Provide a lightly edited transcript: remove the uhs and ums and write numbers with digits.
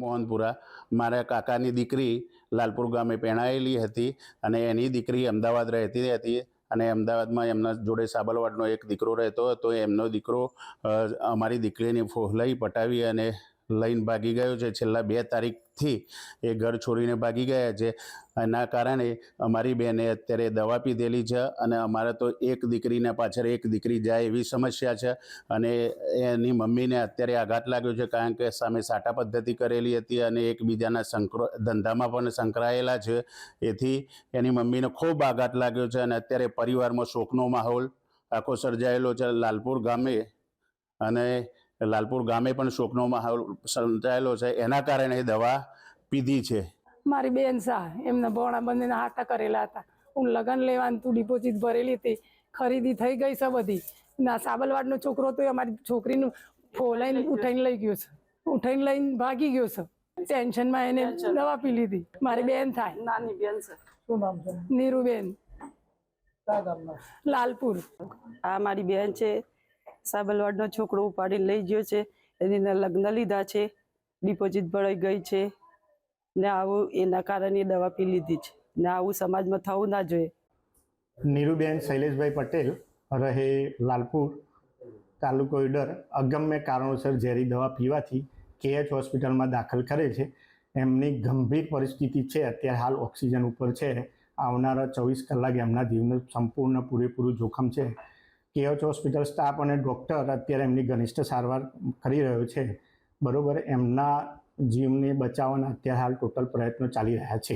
મોહનપુરા મારા કાકાની દીકરી લાલપુર ગામે પરણાયેલી હતી અને એની દીકરી અમદાવાદ રહેતી હતી અને અમદાવાદમાં એમના જોડે સાબલવાડનો એક દીકરો રહેતો હતો. એમનો દીકરો અમારી દીકરીની ફોહલાઈ પટાવી અને લઈને ભાગી ગયો છે. છેલ્લા 2 તારીખથી એ ઘર છોડીને ભાગી ગયા છે. એના કારણે અમારી બેને અત્યારે દવા પીધેલી છે અને અમારે તો એક દીકરીને પાછળ એક દીકરી જાય એવી સમસ્યા છે. અને એની મમ્મીને અત્યારે આઘાત લાગ્યો છે, કારણ કે સામે સાટા પદ્ધતિ કરેલી હતી અને એકબીજાના ધંધામાં પણ સંકળાયેલા છે. એથી એની મમ્મીને ખૂબ આઘાત લાગ્યો છે અને અત્યારે પરિવારમાં શોકનો માહોલ આખો સર્જાયેલો છે લાલપુર ગામે. અને લાલપુર ગામે પણ શોકનો માહોલ સર્જાયેલો છે. એના કારણે દવા પીધી છે. મારી બેન શાહ એમના ભોણા બંનેના હાટા કરેલા હતા. હું લગ્ન લેવાનું તું ડિપોઝિટ ભરેલી હતી, ખરીદી થઈ ગઈ છે બધી. ના સાબલવાડનો છોકરો તો અમારી છોકરીનું ફોલાઈને ઉઠાઈને લઈ ગયો છે, ઉઠાઈને લઈને ભાગી ગયો છે. ટેન્શનમાં એને દવા પી લીધી. મારી બેન થાય, નાની બેન છે. શું નામ છે? નીરુબેન, લાલપુર. આ મારી બેન છે. સાબલવાડનો છોકરો ઉપાડીને લઈ ગયો છે. એના લગ્ન લીધા છે, ડિપોઝિટ ભરાઈ ગઈ છે ને આવું એના કારણે દવા પી લીધી છે ને આવું સમાજમાં થવું ના જોઈએ. નીરુબેન શૈલેષભાઈ પટેલ રહે લાલપુર, તાલુકો ઈડર, અગમ્ય કારણોસર ઝેરી દવા પીવાથી KH હોસ્પિટલમાં દાખલ કરે છે. એમની ગંભીર પરિસ્થિતિ છે. અત્યારે હાલ ઓક્સિજન ઉપર છે. આવનારા 24 કલાક એમના જીવનું સંપૂર્ણ પૂરેપૂરું જોખમ છે. KH હોસ્પિટલ સ્ટાફ અને ડૉક્ટર અત્યારે એમની ઘનિષ્ઠ સારવાર કરી રહ્યો છે. બરાબર, એમના જીવને બચાવવાના અત્યારે હાલ ટોટલ પ્રયત્નો ચાલી રહ્યા છે.